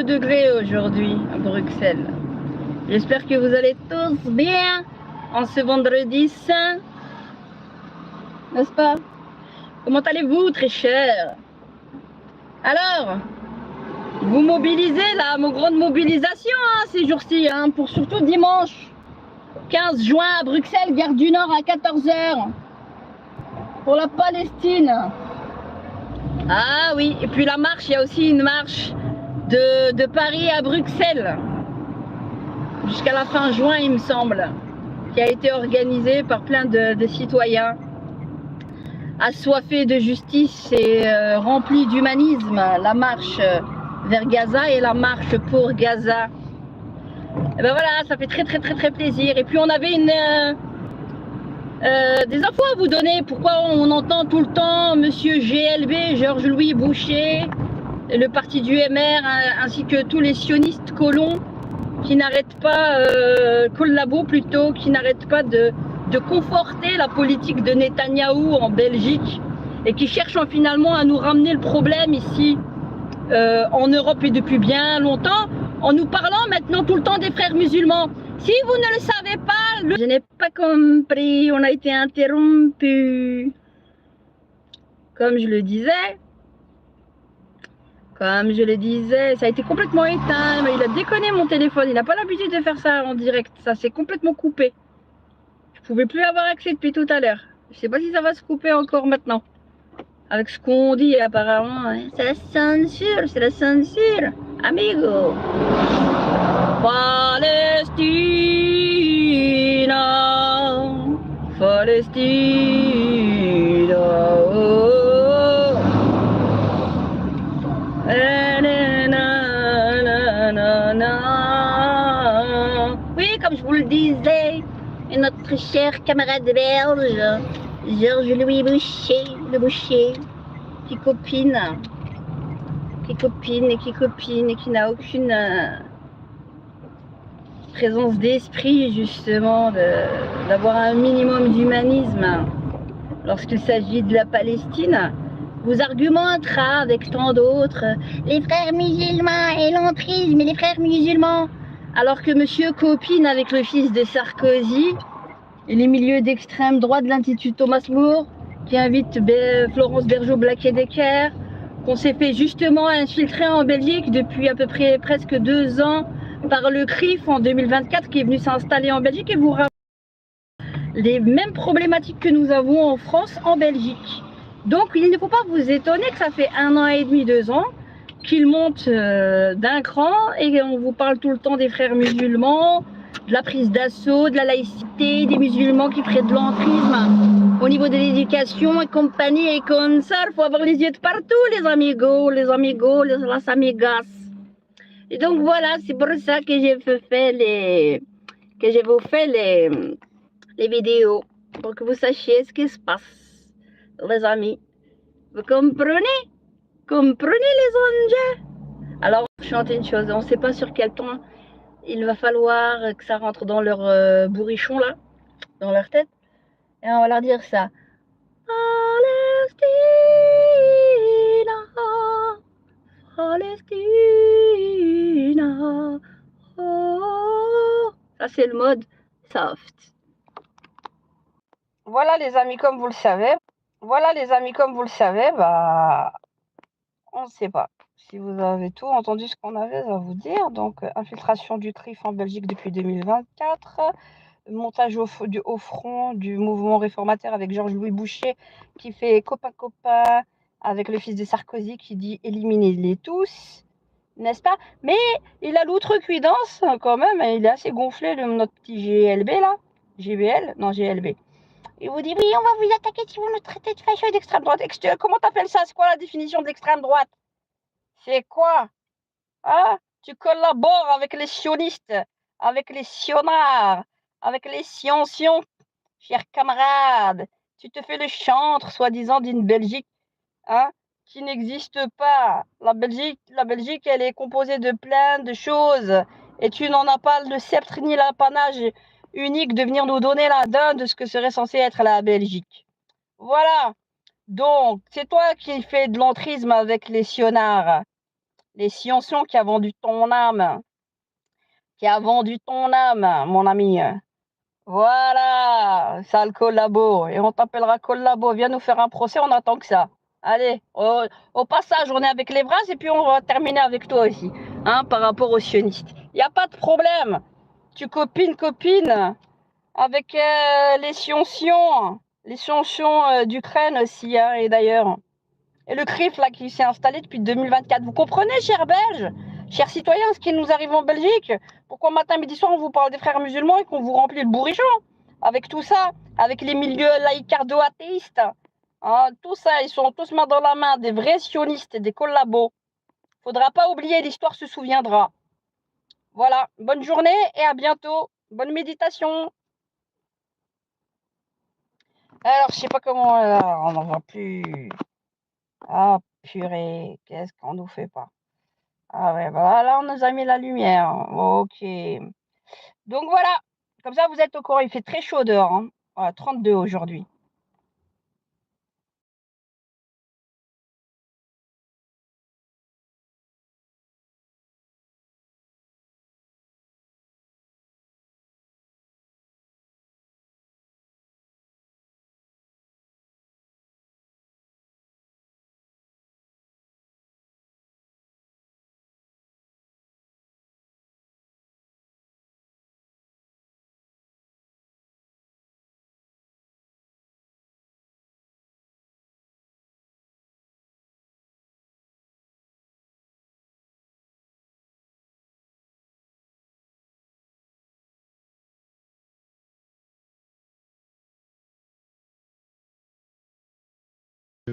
degrés aujourd'hui à Bruxelles. J'espère que vous allez tous bien en ce vendredi saint, n'est-ce pas? Comment allez-vous, très cher? Alors, vous mobilisez là, mon grande mobilisation ces jours-ci, pour surtout dimanche 15 juin à Bruxelles, gare du Nord à 14 h pour la Palestine. Ah oui, et puis la marche, il y a aussi une marche de Paris à Bruxelles jusqu'à la fin juin, il me semble, qui a été organisée par plein de citoyens assoiffés de justice et remplis d'humanisme. La marche vers Gaza et la marche pour Gaza. Et ben voilà, ça fait très plaisir. Et puis on avait des infos à vous donner. Pourquoi on entend tout le temps Monsieur GLB, Georges-Louis Boucher, le parti du MR, ainsi que tous les sionistes colons qui n'arrêtent pas, collabo plutôt, qui n'arrêtent pas de conforter la politique de Netanyahou en Belgique et qui cherchent finalement à nous ramener le problème ici en Europe et depuis bien longtemps, en nous parlant maintenant tout le temps des frères musulmans. Si vous ne le savez pas, je n'ai pas compris, on a été interrompu. Comme je le disais, ça a été complètement éteint. Il a déconné mon téléphone, il n'a pas l'habitude de faire ça en direct, ça s'est complètement coupé. Je pouvais plus avoir accès depuis tout à l'heure. Je sais pas si ça va se couper encore maintenant. Avec ce qu'on dit apparemment, c'est la censure, amigo. Palestina, oh. Oui, comme je vous le disais, notre cher camarade belge, Georges-Louis Boucher, le Boucher, qui copine et qui n'a aucune présence d'esprit, justement, d'avoir un minimum d'humanisme lorsqu'il s'agit de la Palestine, vous argumentera avec tant d'autres les frères musulmans et l'entrisme et les frères musulmans, alors que monsieur copine avec le fils de Sarkozy et les milieux d'extrême droite de l'Institut Thomas More, qui invite Florence Bergeau-Blaquet-Decker, qu'on s'est fait justement infiltrer en Belgique depuis à peu près presque 2 ans par le CRIF en 2024 qui est venu s'installer en Belgique et vous rappelle les mêmes problématiques que nous avons en France, en Belgique. Donc il ne faut pas vous étonner que ça fait 1 an et demi, 2 ans qu'il monte d'un cran et on vous parle tout le temps des frères musulmans, de la prise d'assaut, de la laïcité, des musulmans qui feraient de l'entrisme au niveau de l'éducation et compagnie et comme ça, il faut avoir les yeux de partout, les amigos, las amigas. Et donc voilà, c'est pour ça que j'ai fait les vidéos, pour que vous sachiez ce qui se passe, les amis. Vous comprenez? Comprenez les anges? Alors, chanter une chose, on ne sait pas sur quel ton il va falloir que ça rentre dans leur bourrichon là, dans leur tête, et on va leur dire ça. Palestina, oh. Ça c'est le mode soft. Voilà les amis, comme vous le savez. Bah, on ne sait pas. Si vous avez tout entendu ce qu'on avait à vous dire, donc infiltration du CRIF en Belgique depuis 2024, montage au front du mouvement réformateur avec Georges-Louis Boucher qui fait copain avec le fils de Sarkozy qui dit éliminez-les tous, n'est-ce pas? Mais il a l'outrecuidance quand même, il est assez gonflé notre petit GLB là, GLB. Il vous dit oui, on va vous attaquer si vous nous traitez de fâcheux d'extrême droite. Comment t'appelles ça? C'est quoi la définition de l'extrême droite? C'est quoi? Hein? Tu collabores avec les sionistes, avec les sionards, avec les sciencions, chers camarades. Tu te fais le chantre, soi-disant, d'une Belgique, qui n'existe pas. La Belgique, elle est composée de plein de choses. Et tu n'en as pas le sceptre ni l'apanage unique de venir nous donner la donne de ce que serait censé être la Belgique. Voilà. Donc, c'est toi qui fais de l'entrisme avec les sionards. Les sciencions qui a vendu ton âme, mon ami. Voilà, sale collabo. Et on t'appellera collabo. Viens nous faire un procès, on attend que ça. Allez, au passage, on est avec les Vras et puis on va terminer avec toi aussi, hein, par rapport aux sionistes. Il n'y a pas de problème. Tu copines avec les sciencions d'Ukraine aussi, hein, et d'ailleurs. Et le CRIF, là, qui s'est installé depuis 2024. Vous comprenez, chers Belges, chers citoyens, ce qui nous arrive en Belgique? Pourquoi matin, midi, soir, on vous parle des frères musulmans et qu'on vous remplit le bourrichon avec tout ça, avec les milieux laïcardo-athéistes, hein, tout ça, ils sont tous main dans la main, des vrais sionistes, des collabos. Faudra pas oublier, l'histoire se souviendra. Voilà, bonne journée et à bientôt. Bonne méditation. Alors, je sais pas comment, on n'en voit plus. Ah, purée, qu'est-ce qu'on nous fait pas? Ah ouais, bah là, on nous a mis la lumière. Ok. Donc voilà, comme ça, vous êtes au courant. Il fait très chaud dehors, hein. Voilà, 32 aujourd'hui.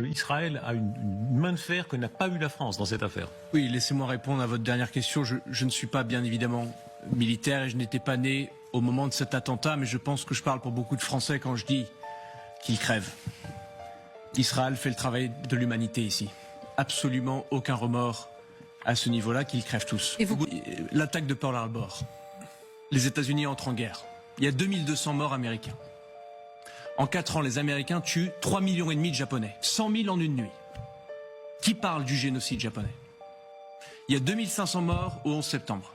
Israël a une main de fer que n'a pas eu la France dans cette affaire. Oui, laissez-moi répondre à votre dernière question. Je ne suis pas bien évidemment militaire et je n'étais pas né au moment de cet attentat, mais je pense que je parle pour beaucoup de Français quand je dis qu'ils crèvent. Israël fait le travail de l'humanité ici. Absolument aucun remords à ce niveau-là, qu'ils crèvent tous. L'attaque de Pearl Harbor. Les États-Unis entrent en guerre. Il y a 2200 morts américains. En 4 ans, les Américains tuent 3,5 millions de Japonais. 100 000 en une nuit. Qui parle du génocide japonais? Il y a 2500 morts au 11 septembre.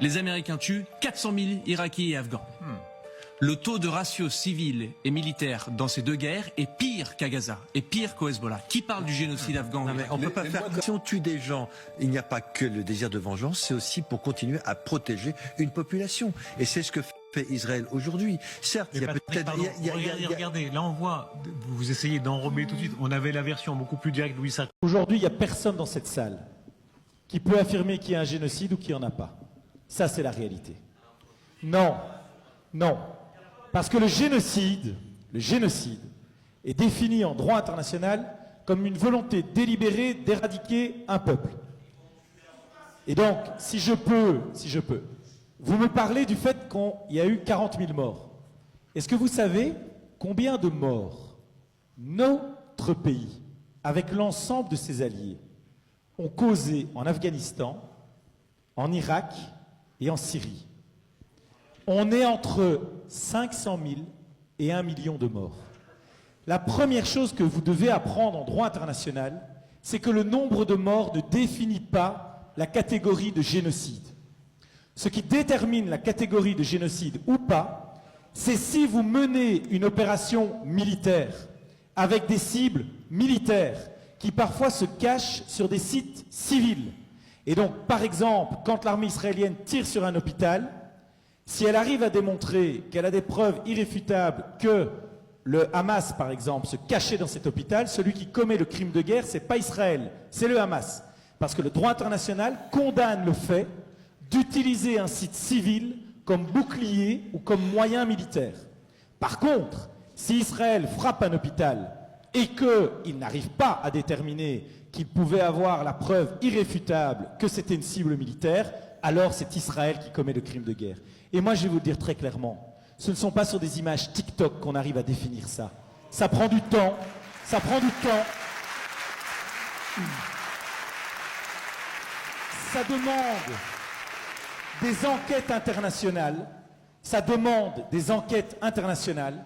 Les Américains tuent 400 000 Irakiens et Afghans. Le taux de ratio civil et militaire dans ces deux guerres est pire qu'à Gaza, est pire qu'au Hezbollah. Qui parle du génocide afghan? Non, mais on ne peut pas faire. Si on tue des gens, il n'y a pas que le désir de vengeance, c'est aussi pour continuer à protéger une population. Et c'est ce que fait Israël aujourd'hui. Certes, il y a peut-être. Regardez, là on voit, vous essayez d'enrober tout de suite. On avait la version beaucoup plus directe de Louis Sacco. Aujourd'hui, il n'y a personne dans cette salle qui peut affirmer qu'il y a un génocide ou qu'il n'y en a pas. Ça, c'est la réalité. Non, non. Parce que le génocide est défini en droit international comme une volonté délibérée d'éradiquer un peuple. Et donc, si je peux, vous me parlez du fait qu'il y a eu 40 000 morts. Est-ce que vous savez combien de morts notre pays, avec l'ensemble de ses alliés, ont causé en Afghanistan, en Irak et en Syrie? On est entre 500 000 et 1 million de morts. La première chose que vous devez apprendre en droit international, c'est que le nombre de morts ne définit pas la catégorie de génocide. Ce qui détermine la catégorie de génocide ou pas, c'est si vous menez une opération militaire avec des cibles militaires qui parfois se cachent sur des sites civils. Et donc, par exemple, quand l'armée israélienne tire sur un hôpital, si elle arrive à démontrer qu'elle a des preuves irréfutables que le Hamas, par exemple, se cachait dans cet hôpital, celui qui commet le crime de guerre, ce n'est pas Israël, c'est le Hamas. Parce que le droit international condamne le fait d'utiliser un site civil comme bouclier ou comme moyen militaire. Par contre, si Israël frappe un hôpital et qu'il n'arrive pas à déterminer qu'il pouvait avoir la preuve irréfutable que c'était une cible militaire, alors c'est Israël qui commet le crime de guerre. Et moi, je vais vous le dire très clairement, ce ne sont pas sur des images TikTok qu'on arrive à définir ça. Ça prend du temps, ça prend du temps. Ça demande des enquêtes internationales, ça demande des enquêtes internationales.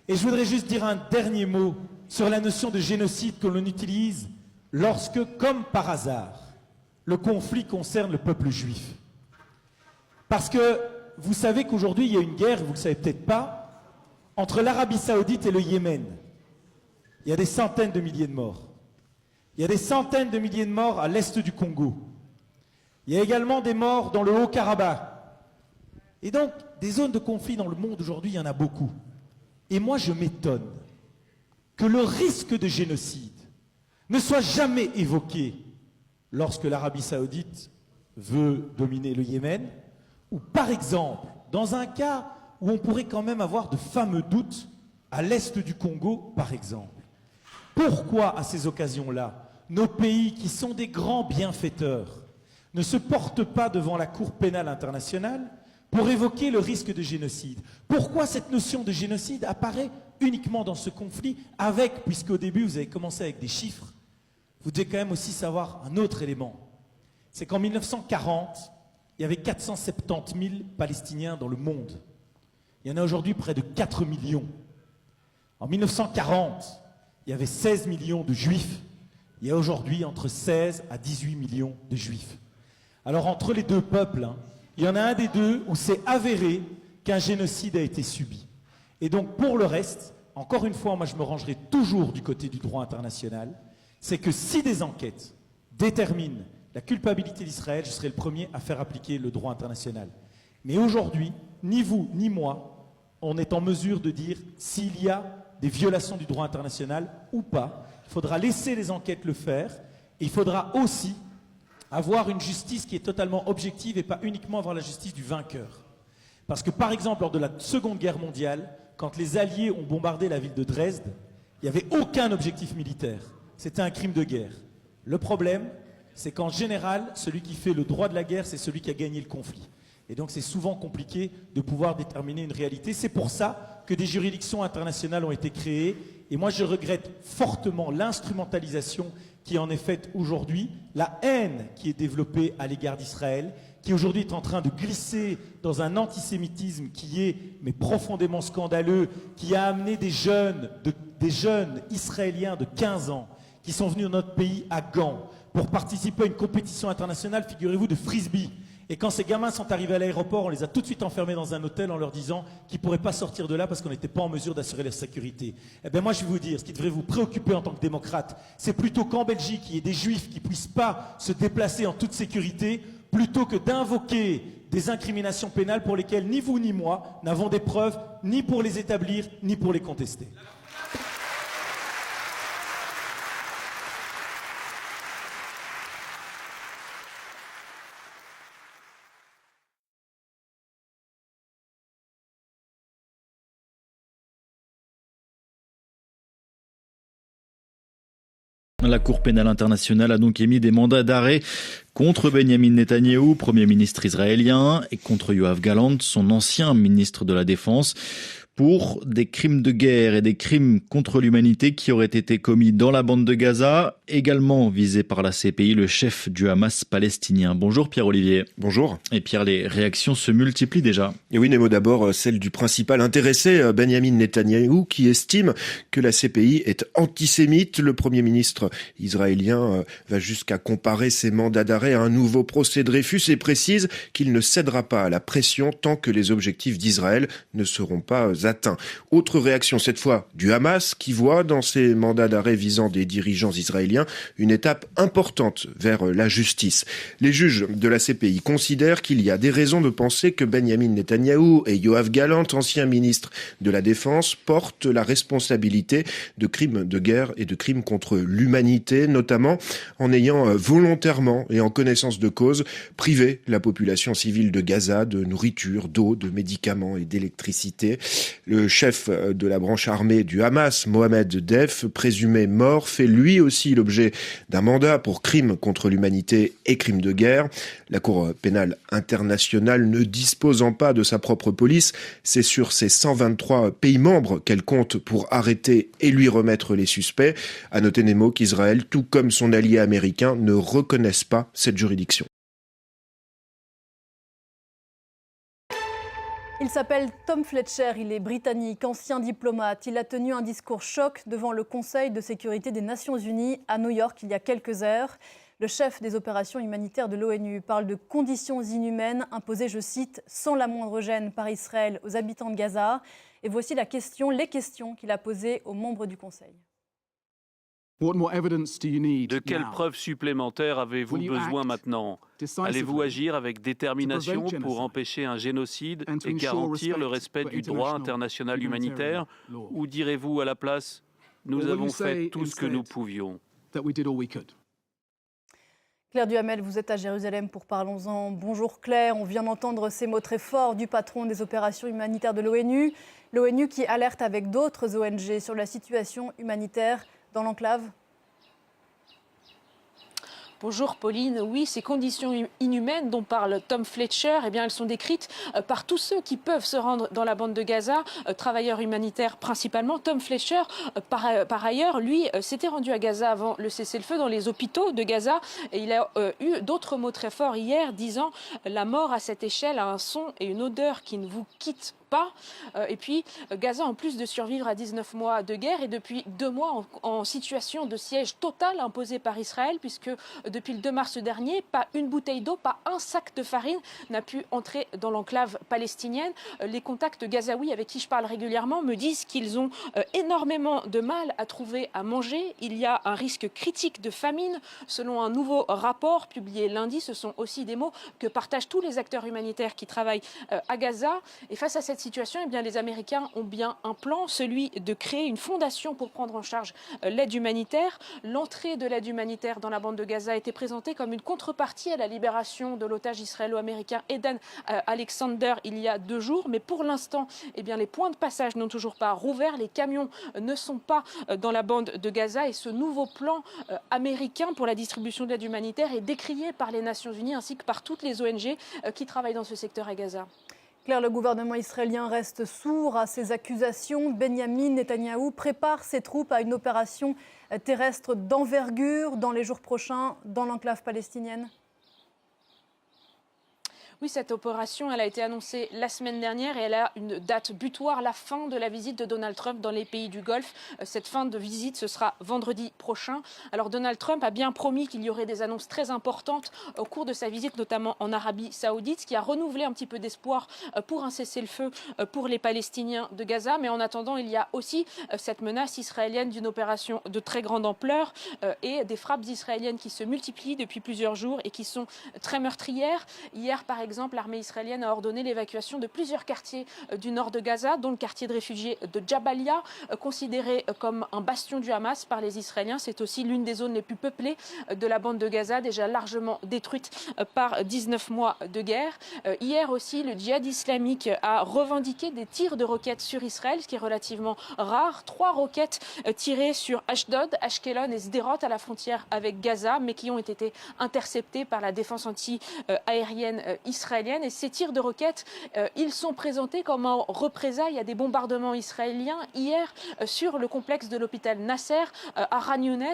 Et je voudrais juste dire un dernier mot sur la notion de génocide que l'on utilise lorsque, comme par hasard, le conflit concerne le peuple juif. Parce que vous savez qu'aujourd'hui, il y a une guerre, vous ne le savez peut-être pas, entre l'Arabie Saoudite et le Yémen. Il y a des centaines de milliers de morts. Il y a des centaines de milliers de morts à l'est du Congo. Il y a également des morts dans le Haut-Karabakh. Et donc, des zones de conflit dans le monde aujourd'hui, il y en a beaucoup. Et moi, je m'étonne que le risque de génocide ne soit jamais évoqué lorsque l'Arabie Saoudite veut dominer le Yémen, ou par exemple, dans un cas où on pourrait quand même avoir de fameux doutes à l'est du Congo, par exemple. Pourquoi, à ces occasions-là, nos pays qui sont des grands bienfaiteurs ne se portent pas devant la Cour pénale internationale pour évoquer le risque de génocide? Pourquoi cette notion de génocide apparaît uniquement dans ce conflit avec, puisqu'au début vous avez commencé avec des chiffres, vous devez quand même aussi savoir un autre élément. C'est qu'en 1940, il y avait 470 000 Palestiniens dans le monde. Il y en a aujourd'hui près de 4 millions. En 1940, il y avait 16 millions de Juifs. Il y a aujourd'hui entre 16 à 18 millions de Juifs. Alors entre les deux peuples, il y en a un des deux où c'est avéré qu'un génocide a été subi. Et donc pour le reste, encore une fois, moi je me rangerai toujours du côté du droit international, c'est que si des enquêtes déterminent la culpabilité d'Israël, je serai le premier à faire appliquer le droit international. Mais aujourd'hui, ni vous ni moi, on est en mesure de dire s'il y a des violations du droit international ou pas. Il faudra laisser les enquêtes le faire et il faudra aussi avoir une justice qui est totalement objective et pas uniquement avoir la justice du vainqueur. Parce que par exemple, lors de la Seconde Guerre mondiale, quand les Alliés ont bombardé la ville de Dresde, il n'y avait aucun objectif militaire. C'était un crime de guerre. Le problème, c'est qu'en général, celui qui fait le droit de la guerre, c'est celui qui a gagné le conflit. Et donc c'est souvent compliqué de pouvoir déterminer une réalité. C'est pour ça que des juridictions internationales ont été créées. Et moi je regrette fortement l'instrumentalisation qui en est faite aujourd'hui, la haine qui est développée à l'égard d'Israël, qui aujourd'hui est en train de glisser dans un antisémitisme qui est mais profondément scandaleux, qui a amené des jeunes israéliens de 15 ans qui sont venus dans notre pays à Gand pour participer à une compétition internationale, figurez-vous, de frisbee. Et quand ces gamins sont arrivés à l'aéroport, on les a tout de suite enfermés dans un hôtel en leur disant qu'ils ne pourraient pas sortir de là parce qu'on n'était pas en mesure d'assurer leur sécurité. Eh bien moi je vais vous dire, ce qui devrait vous préoccuper en tant que démocrate, c'est plutôt qu'en Belgique, il y ait des juifs qui ne puissent pas se déplacer en toute sécurité, plutôt que d'invoquer des incriminations pénales pour lesquelles ni vous ni moi n'avons des preuves, ni pour les établir, ni pour les contester. La Cour pénale internationale a donc émis des mandats d'arrêt contre Benyamin Netanyahou, Premier ministre israélien, et contre Yoav Gallant, son ancien ministre de la Défense, pour des crimes de guerre et des crimes contre l'humanité qui auraient été commis dans la bande de Gaza, également visé par la CPI, le chef du Hamas palestinien. Bonjour Pierre-Olivier. Bonjour. Et Pierre, les réactions se multiplient déjà. Et oui, Nemo, d'abord celle du principal intéressé, Benyamin Netanyahou, qui estime que la CPI est antisémite. Le Premier ministre israélien va jusqu'à comparer ses mandats d'arrêt à un nouveau procès Dreyfus et précise qu'il ne cédera pas à la pression tant que les objectifs d'Israël ne seront pas atteints. Autre réaction, cette fois du Hamas, qui voit dans ces mandats d'arrêt visant des dirigeants israéliens une étape importante vers la justice. Les juges de la CPI considèrent qu'il y a des raisons de penser que Benyamin Netanyahou et Yoav Gallant, ancien ministre de la Défense, portent la responsabilité de crimes de guerre et de crimes contre l'humanité, notamment en ayant volontairement et en connaissance de cause privé la population civile de Gaza de nourriture, d'eau, de médicaments et d'électricité. Le chef de la branche armée du Hamas, Mohamed Deif, présumé mort, fait lui aussi l'objet d'un mandat pour crimes contre l'humanité et crimes de guerre. La Cour pénale internationale ne disposant pas de sa propre police, c'est sur ses 123 pays membres qu'elle compte pour arrêter et lui remettre les suspects. À noter, Nemo, qu'Israël, tout comme son allié américain, ne reconnaissent pas cette juridiction. Il s'appelle Tom Fletcher, il est britannique, ancien diplomate. Il a tenu un discours choc devant le Conseil de sécurité des Nations Unies à New York il y a quelques heures. Le chef des opérations humanitaires de l'ONU parle de conditions inhumaines imposées, je cite, sans la moindre gêne par Israël aux habitants de Gaza. Et voici les questions qu'il a posées aux membres du Conseil. De quelles preuves supplémentaires avez-vous besoin maintenant? Allez-vous agir avec détermination pour empêcher un génocide et garantir le respect du droit international humanitaire? Ou direz-vous à la place, nous avons fait tout ce que nous pouvions? Claire Duhamel, vous êtes à Jérusalem pour Parlons-en. Bonjour Claire, on vient d'entendre ces mots très forts du patron des opérations humanitaires de l'ONU. L'ONU qui alerte avec d'autres ONG sur la situation humanitaire dans l'enclave. Bonjour Pauline, oui, ces conditions inhumaines dont parle Tom Fletcher, eh bien, elles sont décrites par tous ceux qui peuvent se rendre dans la bande de Gaza, travailleurs humanitaires principalement. Tom Fletcher, par ailleurs, lui, s'était rendu à Gaza avant le cessez-le-feu dans les hôpitaux de Gaza. Et il a eu d'autres mots très forts hier, disant « La mort à cette échelle a un son et une odeur qui ne vous quittent pas. » Et puis, Gaza, en plus de survivre à 19 mois de guerre, est depuis 2 mois en situation de siège total imposé par Israël, puisque depuis le 2 mars dernier, pas une bouteille d'eau, pas un sac de farine n'a pu entrer dans l'enclave palestinienne. Les contacts gazaouis avec qui je parle régulièrement me disent qu'ils ont énormément de mal à trouver à manger. Il y a un risque critique de famine. Selon un nouveau rapport publié lundi, ce sont aussi des mots que partagent tous les acteurs humanitaires qui travaillent à Gaza. Et face à cette situation, eh bien, les Américains ont bien un plan, celui de créer une fondation pour prendre en charge l'aide humanitaire. L'entrée de l'aide humanitaire dans la bande de Gaza a été présentée comme une contrepartie à la libération de l'otage israélo-américain Eden Alexander il y a 2 jours. Mais pour l'instant, eh bien, les points de passage n'ont toujours pas rouvert. Les camions ne sont pas dans la bande de Gaza. Et ce nouveau plan américain pour la distribution de l'aide humanitaire est décrié par les Nations Unies ainsi que par toutes les ONG qui travaillent dans ce secteur à Gaza. Claire, le gouvernement israélien reste sourd à ces accusations. Benyamin Netanyahou prépare ses troupes à une opération terrestre d'envergure dans les jours prochains dans l'enclave palestinienne. Oui, cette opération, elle a été annoncée la semaine dernière et elle a une date butoir, la fin de la visite de Donald Trump dans les pays du Golfe. Cette fin de visite, ce sera vendredi prochain. Alors Donald Trump a bien promis qu'il y aurait des annonces très importantes au cours de sa visite, notamment en Arabie Saoudite, ce qui a renouvelé un petit peu d'espoir pour un cessez-le-feu pour les Palestiniens de Gaza. Mais en attendant, il y a aussi cette menace israélienne d'une opération de très grande ampleur et des frappes israéliennes qui se multiplient depuis plusieurs jours et qui sont très meurtrières. Hier, par exemple, l'armée israélienne a ordonné l'évacuation de plusieurs quartiers du nord de Gaza, dont le quartier de réfugiés de Jabalia, considéré comme un bastion du Hamas par les Israéliens. C'est aussi l'une des zones les plus peuplées de la bande de Gaza, déjà largement détruite par 19 mois de guerre. Hier aussi, le djihad islamique a revendiqué des tirs de roquettes sur Israël, ce qui est relativement rare. 3 roquettes tirées sur Ashdod, Ashkelon et Sderot à la frontière avec Gaza, mais qui ont été interceptées par la défense anti-aérienne israélienne. Et ces tirs de roquettes, ils sont présentés comme en représailles à des bombardements israéliens hier sur le complexe de l'hôpital Nasser à Khan Younes.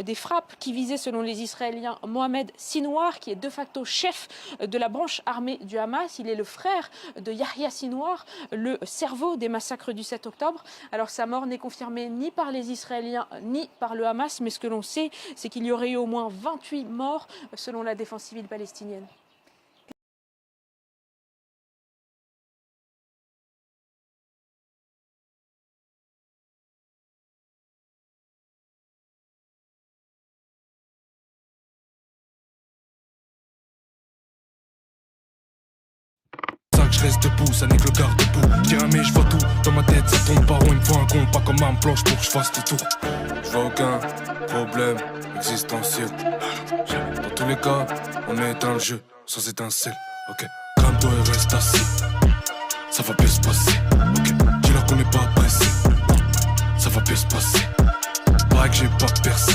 Des frappes qui visaient, selon les Israéliens, Mohamed Sinwar, qui est de facto chef de la branche armée du Hamas. Il est le frère de Yahya Sinwar, le cerveau des massacres du 7 octobre. Alors sa mort n'est confirmée ni par les Israéliens ni par le Hamas, mais ce que l'on sait, c'est qu'il y aurait eu au moins 28 morts selon la défense civile palestinienne. Je reste debout, ça n'est que le garde-boue. Je dirais mais je vois tout, dans ma tête ça tombe par où. Il me faut un con, pas comme arme planche pour que je fasse le tour. Je vois aucun problème existentiel. Dans tous les cas, on est dans le jeu, sans étincelle. Ok, calme-toi et reste assis. Ça va bien se passer. Ok, dis-leur qu'on n'est pas pressé. Ça va bien se passer. Pareil que j'ai pas percé.